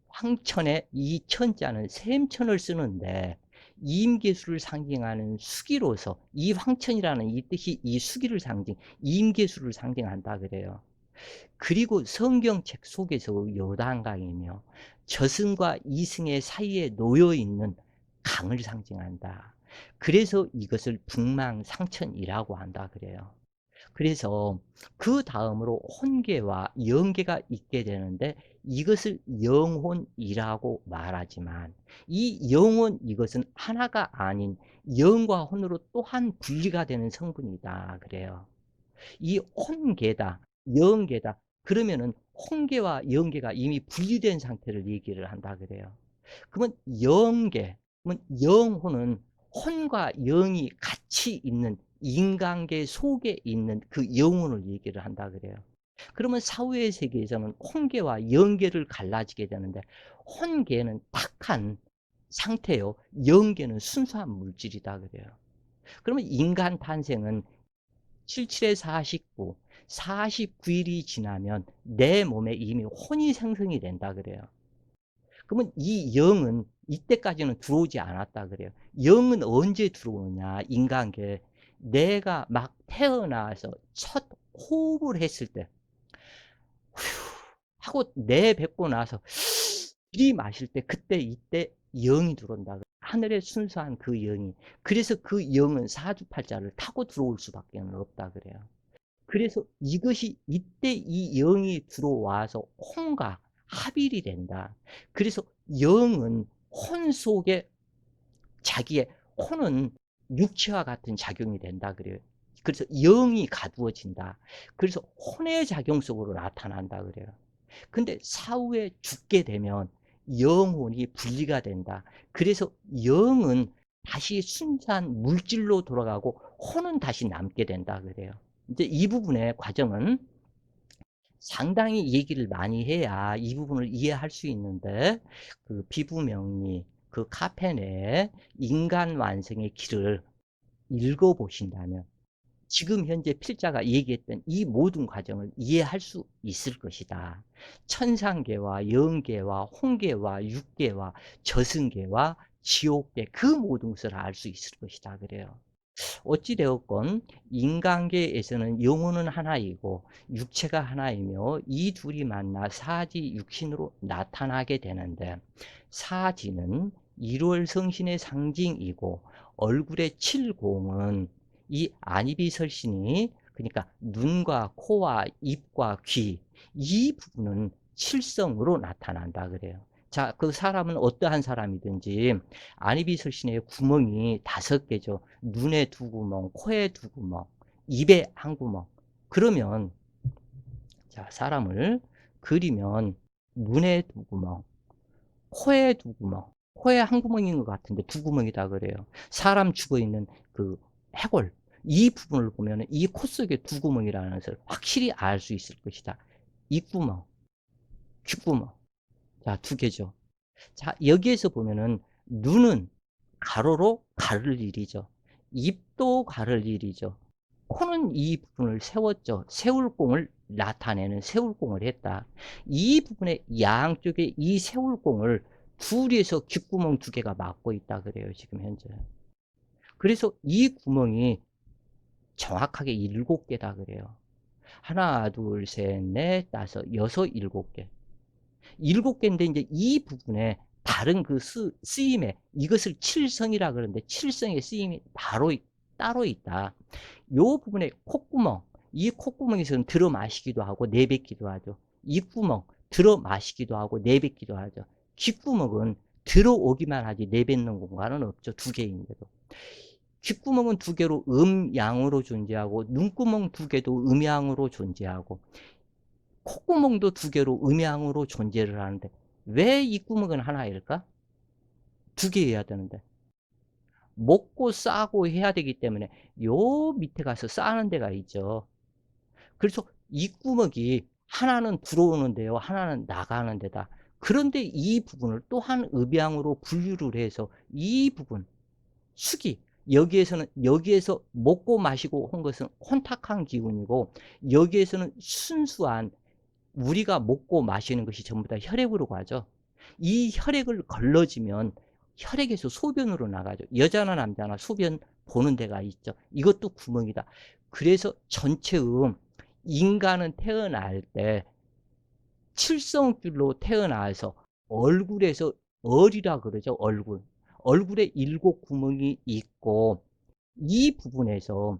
황천의 이 천자는 샘천을 쓰는데 임계수를 상징하는 수기로서 이 황천이라는 이 뜻이 이 수기를 임계수를 상징한다 그래요. 그리고 성경책 속에서 요단강이며 저승과 이승의 사이에 놓여 있는 강을 상징한다. 그래서 이것을 북망상천이라고 한다 그래요. 그래서 그 다음으로 혼계와 영계가 있게 되는데 이것을 영혼이라고 말하지만 이 영혼 이것은 하나가 아닌 영과 혼으로 또한 분리가 되는 성분이다 그래요. 이 혼계다, 영계다. 그러면은 혼계와 영계가 이미 분리된 상태를 얘기를 한다 그래요. 그러면 영계, 그러면 영혼은 혼과 영이 같이 있는 인간계 속에 있는 그 영혼을 얘기를 한다 그래요. 그러면 사후의 세계에서는 혼계와 영계를 갈라지게 되는데 혼계는 탁한 상태요. 영계는 순수한 물질이다 그래요. 그러면 인간 탄생은 77에 49, 49일이 지나면 내 몸에 이미 혼이 생성이 된다 그래요. 그러면 이 영은 이때까지는 들어오지 않았다 그래요. 영은 언제 들어오느냐, 인간계. 내가 막 태어나서 첫 호흡을 했을 때, 휴 하고 내뱉고 나서 들이마실 때, 이때 영이 들어온다. 그래요. 하늘의 순수한 그 영이. 그래서 그 영은 사주팔자를 타고 들어올 수밖에 없다 그래요. 그래서 이것이 이때 이 영이 들어와서 혼과 합일이 된다. 그래서 영은 혼 속에 자기의 혼은 육체와 같은 작용이 된다 그래요. 그래서 영이 가두어진다. 그래서 혼의 작용 속으로 나타난다 그래요. 근데 사후에 죽게 되면 영혼이 분리가 된다. 그래서 영은 다시 순수한 물질로 돌아가고 혼은 다시 남게 된다 그래요. 이제 이 부분의 과정은 상당히 얘기를 많이 해야 이 부분을 이해할 수 있는데 그 비부명리 그 카페네의 인간 완성의 길을 읽어보신다면 지금 현재 필자가 얘기했던 이 모든 과정을 이해할 수 있을 것이다. 천상계와 영계와 홍계와 육계와 저승계와 지옥계 그 모든 것을 알 수 있을 것이다. 그래요. 어찌되었건 인간계에서는 영혼은 하나이고 육체가 하나이며 이 둘이 만나 사지 육신으로 나타나게 되는데 사지는 1월 성신의 상징이고 얼굴의 칠공은 이 안입이설신이 그러니까 눈과 코와 입과 귀 이 부분은 칠성으로 나타난다 그래요. 자, 그 사람은 어떠한 사람이든지 안입이설신의 구멍이 5개죠. 눈에 2구멍, 코에 2구멍, 입에 1구멍. 그러면 자, 사람을 그리면 눈에 2구멍, 코에 2구멍, 코에 1구멍인 것 같은데 2구멍이다 그래요. 사람 죽어있는 그 해골 이 부분을 보면 이 코 속에 2구멍이라는 것을 확실히 알 수 있을 것이다. 입구멍, 귓구멍. 자, 2개죠. 자, 여기에서 보면은 눈은 가로로 가를 일이죠. 입도 가를 일이죠. 코는 이 부분을 세웠죠. 세울공을 나타내는 세울공을 했다. 이 부분의 양쪽에 이 세울공을 둘이서 귓구멍 2개가 막고 있다 그래요. 지금 현재. 그래서 이 구멍이 정확하게 7개다 그래요. 하나, 둘, 셋, 넷, 다섯, 여섯, 7개. 7개인데 이제 이 부분에 다른 그 쓰임에 이것을 칠성이라 그러는데 칠성의 쓰임이 따로 있다. 요 부분에 콧구멍, 이 콧구멍에서는 들어 마시기도 하고 내뱉기도 하죠. 입구멍, 들어 마시기도 하고 내뱉기도 하죠. 귓구멍은 들어오기만 하지 내뱉는 공간은 없죠. 2개인데도. 귓구멍은 2개로 음양으로 존재하고 눈구멍 2개도 음양으로 존재하고 콧구멍도 2개로 음양으로 존재를 하는데 왜 입구멍은 하나일까? 2개여야 되는데 먹고 싸고 해야 되기 때문에 요 밑에 가서 싸는 데가 있죠. 그래서 입구멍이 하나는 들어오는데요, 하나는 나가는 데다. 그런데 이 부분을 또한 음양으로 분류를 해서 이 부분 숙이 여기에서 먹고 마시고 한 것은 혼탁한 기운이고 여기에서는 순수한 우리가 먹고 마시는 것이 전부 다 혈액으로 가죠. 이 혈액을 걸러지면 혈액에서 소변으로 나가죠. 여자나 남자나 소변 보는 데가 있죠. 이것도 구멍이다. 그래서 전체음 인간은 태어날 때 칠성줄로 태어나서 얼굴에서 얼이라 그러죠. 얼굴에 7구멍이 있고 이 부분에서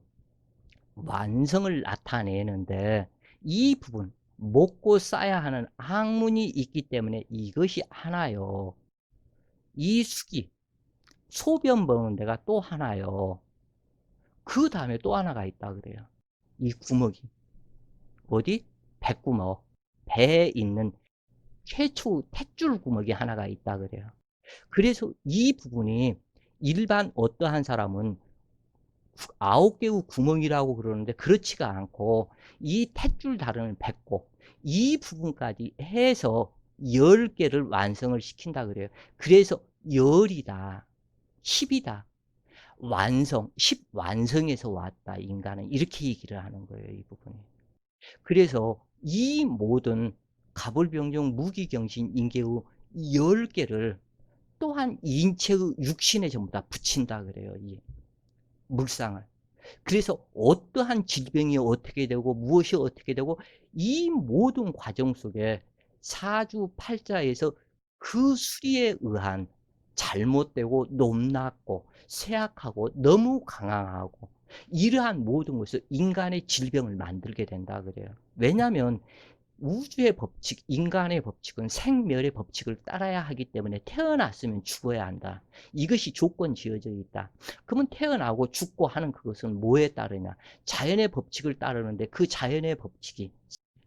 완성을 나타내는데 이 부분 먹고 싸야 하는 항문이 있기 때문에 이것이 하나요. 이 숙이 소변 보는 데가 또 하나요. 그 다음에 또 하나가 있다 그래요. 이 구멍이 어디? 배구멍. 배에 있는 최초 탯줄 구멍이 하나가 있다 그래요. 그래서 이 부분이 일반 어떠한 사람은 9개의 구멍이라고 그러는데 그렇지가 않고 이 탯줄 다루는 배꼽 이 부분까지 해서 10개를 완성을 시킨다 그래요. 그래서 열이다. 10이다. 완성, 10 완성에서 왔다. 인간은 이렇게 얘기를 하는 거예요. 이 부분이. 그래서 이 모든 가불병정 무기경신 인계의 10개를 또한 인체의 육신에 전부 다 붙인다 그래요. 이 물상을. 그래서 어떠한 질병이 어떻게 되고 무엇이 어떻게 되고 이 모든 과정 속에 사주팔자에서 그 수리에 의한 잘못되고 높낮고 쇠약하고 너무 강하고 이러한 모든 것을 인간의 질병을 만들게 된다 그래요. 왜냐하면 우주의 법칙, 인간의 법칙은 생멸의 법칙을 따라야 하기 때문에 태어났으면 죽어야 한다. 이것이 조건 지어져 있다. 그러면 태어나고 죽고 하는 그것은 뭐에 따르냐? 자연의 법칙을 따르는데 그 자연의 법칙이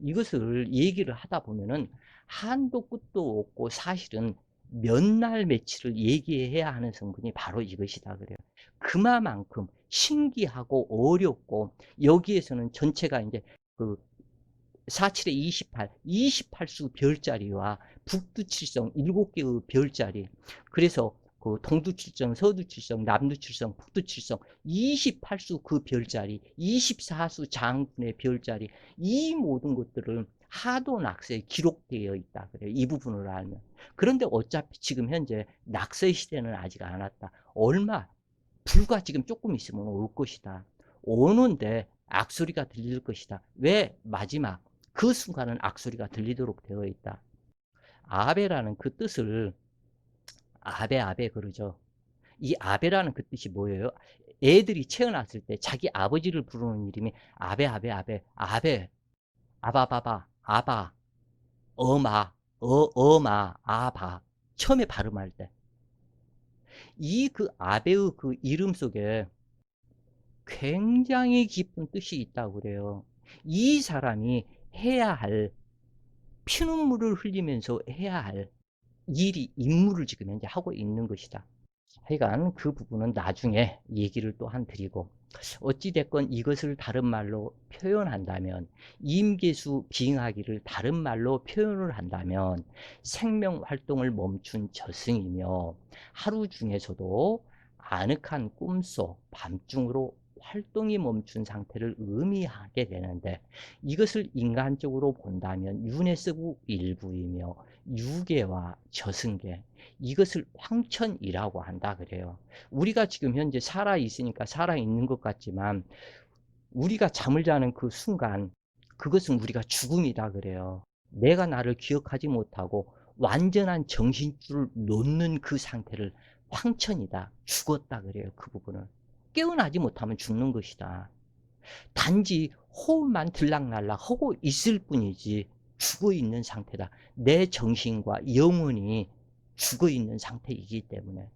이것을 얘기를 하다 보면은 한도 끝도 없고 사실은 몇 날 며칠을 얘기해야 하는 성분이 바로 이것이다 그래요. 그만큼 신기하고 어렵고 여기에서는 전체가 이제 그 47에 28수 별자리와 북두칠성 7개의 별자리. 그래서 그 동두칠성, 서두칠성, 남두칠성, 북두칠성 28수 그 별자리, 24수 장군의 별자리 이 모든 것들은 하도 낙서에 기록되어 있다 그래요. 이 부분을 알면. 그런데 어차피 지금 현재 낙서의 시대는 아직 안 왔다. 불과 지금 조금 있으면 올 것이다. 오는데 악소리가 들릴 것이다. 왜? 마지막 그 순간은 악소리가 들리도록 되어 있다. 아베라는 그 뜻을 아베 그러죠. 이 아베라는 그 뜻이 뭐예요? 애들이 태어났을 때 자기 아버지를 부르는 이름이 아베 아바바바 아바 어마 아바 처음에 발음할 때 이 그 아베의 그 이름 속에 굉장히 깊은 뜻이 있다고 그래요. 이 사람이 해야 할 피눈물을 흘리면서 해야 할 임무를 지금 현재 하고 있는 것이다. 하여간 그 부분은 나중에 얘기를 또한 드리고 어찌됐건 이것을 다른 말로 표현한다면 임계수 빙하기를 다른 말로 표현을 한다면 생명활동을 멈춘 저승이며 하루 중에서도 아늑한 꿈속 밤중으로 활동이 멈춘 상태를 의미하게 되는데 이것을 인간적으로 본다면 유네스구 일부이며 유계와 저승계 이것을 황천이라고 한다 그래요. 우리가 지금 현재 살아 있으니까 살아 있는 것 같지만 우리가 잠을 자는 그 순간, 그것은 우리가 죽음이다 그래요. 내가 나를 기억하지 못하고 완전한 정신줄을 놓는 그 상태를 황천이다, 죽었다 그래요. 그 부분을 깨어나지 못하면 죽는 것이다. 단지 호흡만 들락날락 하고 있을 뿐이지 죽어 있는 상태다. 내 정신과 영혼이 죽어 있는 상태이기 때문에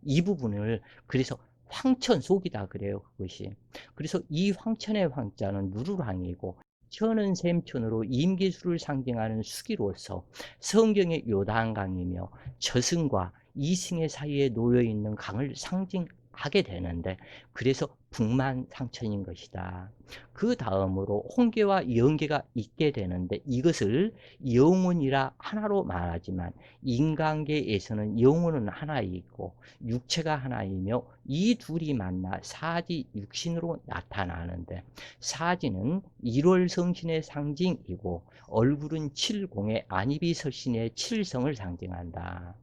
이 부분을, 그래서 황천속이다 그래요. 그것이. 그래서 이 황천의 황자는 누르랑이고, 천은 샘천으로 임계수를 상징하는 수기로서 성경의 요단강이며 저승과 이승의 사이에 놓여 있는 강을 상징하게 되는데, 그래서 북만상천인 것이다. 그 다음으로 홍계와 영계가 있게 되는데, 이것을 영혼이라 하나로 말하지만 인간계에서는 영혼은 하나이고 육체가 하나이며 이 둘이 만나 사지 육신으로 나타나는데, 사지는 일월성신의 상징이고 얼굴은 칠공의 안입이설신의 칠성을 상징한다.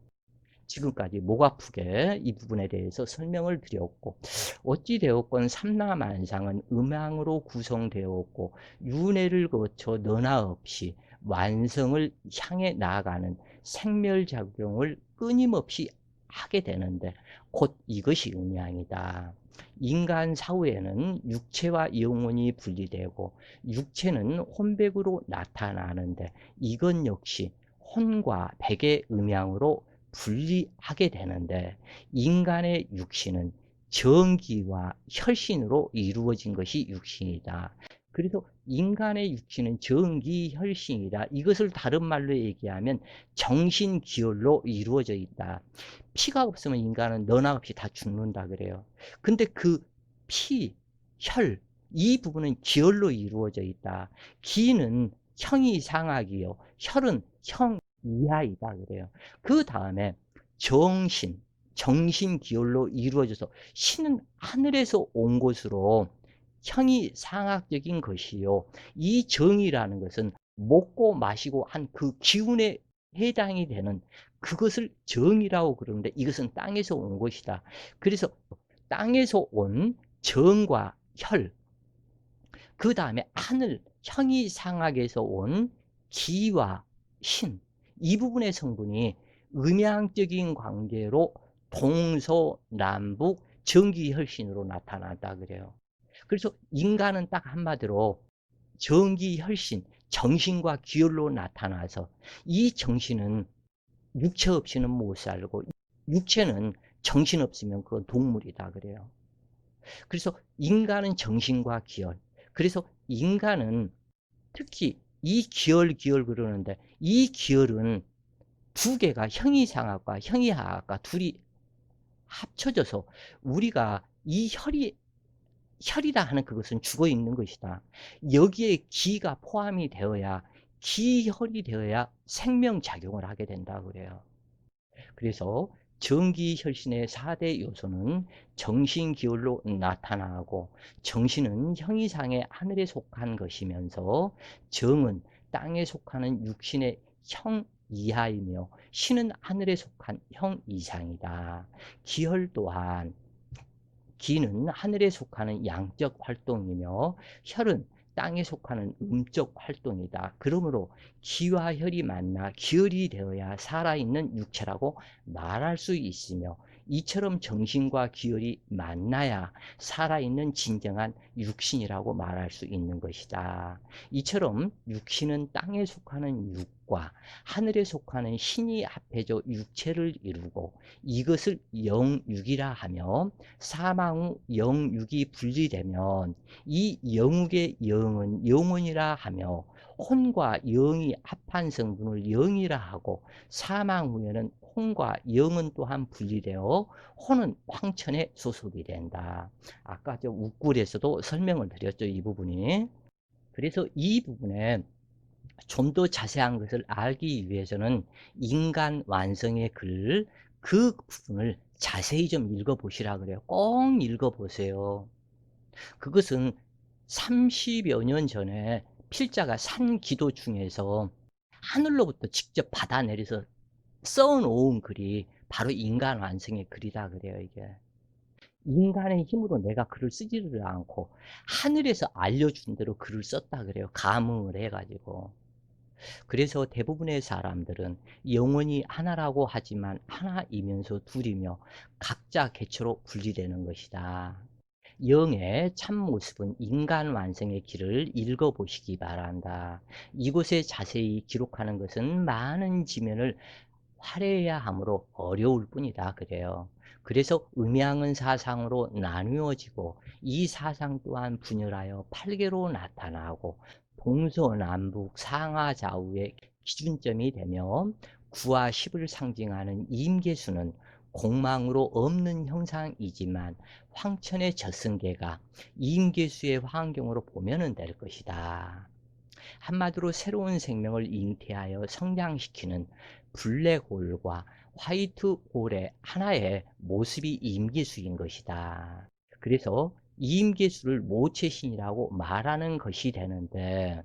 지금까지 목 아프게 이 부분에 대해서 설명을 드렸고, 어찌되었건 삼라만상은 음양으로 구성되었고 윤회를 거쳐 너나 없이 완성을 향해 나아가는 생멸작용을 끊임없이 하게 되는데, 곧 이것이 음양이다. 인간 사후에는 육체와 영혼이 분리되고 육체는 혼백으로 나타나는데, 이건 역시 혼과 백의 음양으로 분리하게 되는데, 인간의 육신은 정기와 혈신으로 이루어진 것이 육신이다. 그래서 인간의 육신은 정기 혈신이다. 이것을 다른 말로 얘기하면 정신기혈로 이루어져 있다. 피가 없으면 인간은 너나 없이 다 죽는다 그래요. 근데 그 피, 혈, 이 부분은 기혈로 이루어져 있다. 기는 형이 상하기요, 혈은 형 이하이다 그래요. 그 다음에 정신, 정신기혈로 이루어져서, 신은 하늘에서 온 것으로 형이 상학적인 것이요, 이 정이라는 것은 먹고 마시고 한 그 기운에 해당이 되는 그것을 정이라고 그러는데, 이것은 땅에서 온 것이다. 그래서 땅에서 온 정과 혈, 그 다음에 하늘, 형이 상학에서 온 기와 신, 이 부분의 성분이 음양적인 관계로 동서남북 정기혈신으로 나타난다 그래요. 그래서 인간은 딱 한마디로 정기혈신, 정신과 기혈로 나타나서, 이 정신은 육체 없이는 못 살고 육체는 정신 없으면 그건 동물이다 그래요. 그래서 인간은 정신과 기혈, 그래서 인간은 특히 이 기혈 그러는데, 이 기혈은 두 개가 형이상학과 형이하학과 둘이 합쳐져서 우리가 이 혈이라 하는 그것은 죽어 있는 것이다. 여기에 기가 포함이 되어야, 기혈이 되어야 생명작용을 하게 된다 그래요. 그래서 정기혈신의 4대 요소는 정신기혈로 나타나고, 정신은 형이상의 하늘에 속한 것이면서 정은 땅에 속하는 육신의 형 이하이며 신은 하늘에 속한 형 이상이다. 기혈 또한, 기는 하늘에 속하는 양적 활동이며 혈은 땅에 속하는 음적 활동이다. 그러므로 기와 혈이 만나 기혈이 되어야 살아있는 육체라고 말할 수 있으며, 이처럼 정신과 기혈이 만나야 살아있는 진정한 육신이라고 말할 수 있는 것이다. 이처럼 육신은 땅에 속하는 육과 하늘에 속하는 신이 합해져 육체를 이루고, 이것을 영육이라 하며, 사망 후 영육이 분리되면 이 영육의 영은 영혼이라 하며, 혼과 영이 합한 성분을 영이라 하고, 사망 후에는 혼과 영은 또한 분리되어 혼은 황천에 소속이 된다. 아까 저 우꿀에서도 설명을 드렸죠, 이 부분이. 그래서 이 부분에 좀 더 자세한 것을 알기 위해서는 인간 완성의 글, 그 부분을 자세히 좀 읽어보시라 그래요. 꼭 읽어보세요. 그것은 30여 년 전에 필자가 산 기도 중에서 하늘로부터 직접 받아내려서 써놓은 글이 바로 인간 완성의 글이다 그래요, 이게. 인간의 힘으로 내가 글을 쓰지를 않고 하늘에서 알려준 대로 글을 썼다 그래요. 감흥을 해 가지고. 그래서 대부분의 사람들은 영혼이 하나라고 하지만 하나이면서 둘이며 각자 개체로 분리되는 것이다. 영의 참모습은 인간 완성의 길을 읽어보시기 바란다. 이곳에 자세히 기록하는 것은 많은 지면을 활해야 하므로 어려울 뿐이다 그래요. 그래서 음양은 사상으로 나누어지고 이 사상 또한 분열하여 8개로 나타나고 동서남북 상하좌우의 기준점이 되며 9와 10을 상징하는 임계수는 공망으로 없는 형상이지만 황천의 저승계가 임계수의 환경으로 보면 될 것이다. 한마디로 새로운 생명을 잉태하여 성장시키는 블랙홀과 화이트홀의 하나의 모습이 임계수인 것이다. 그래서 임계수를 모체신이라고 말하는 것이 되는데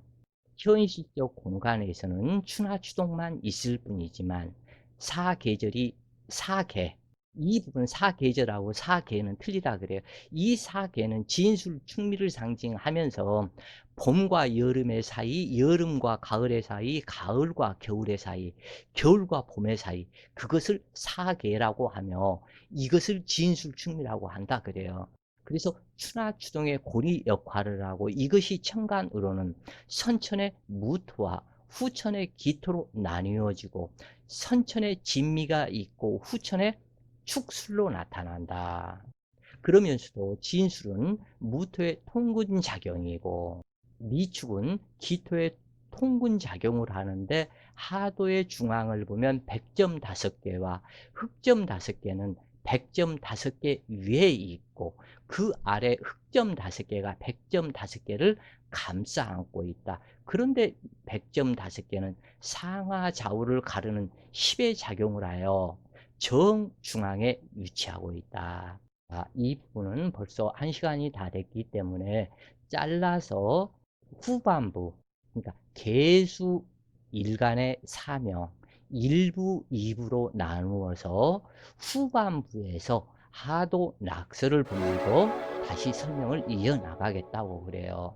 현실적 공간에서는 추나 추동만 있을 뿐이지만 사계절이 사계 이 부분 사계절하고 사계는 틀리다 그래요. 이 사계는 진술 충미를 상징하면서 봄과 여름의 사이, 여름과 가을의 사이, 가을과 겨울의 사이, 겨울과 봄의 사이 그것을 사계라고 하며 이것을 진술 충미라고 한다 그래요. 그래서 추나추동의 고리 역할을 하고 이것이 천간으로는 선천의 무토와 후천의 기토로 나뉘어지고 선천의 진미가 있고 후천의 축술로 나타난다. 그러면서도 진술은 무토의 통근작용이고 미축은 기토의 통근작용을 하는데 하도의 중앙을 보면 100점 5개와 흑점 5개는 100점 5개 위에 있고 그 아래 흑점 5개가 100점 5개를 감싸 안고 있다. 그런데 100점 5개는 상하 좌우를 가르는 10의 작용을 하여 정중앙에 위치하고 있다. 이 부분은 벌써 1시간이 다 됐기 때문에 잘라서 후반부, 그러니까 개수 일간의 사명, 1부, 2부로 나누어서 후반부에서 하도 낙서를 보면서 다시 설명을 이어나가겠다고 그래요.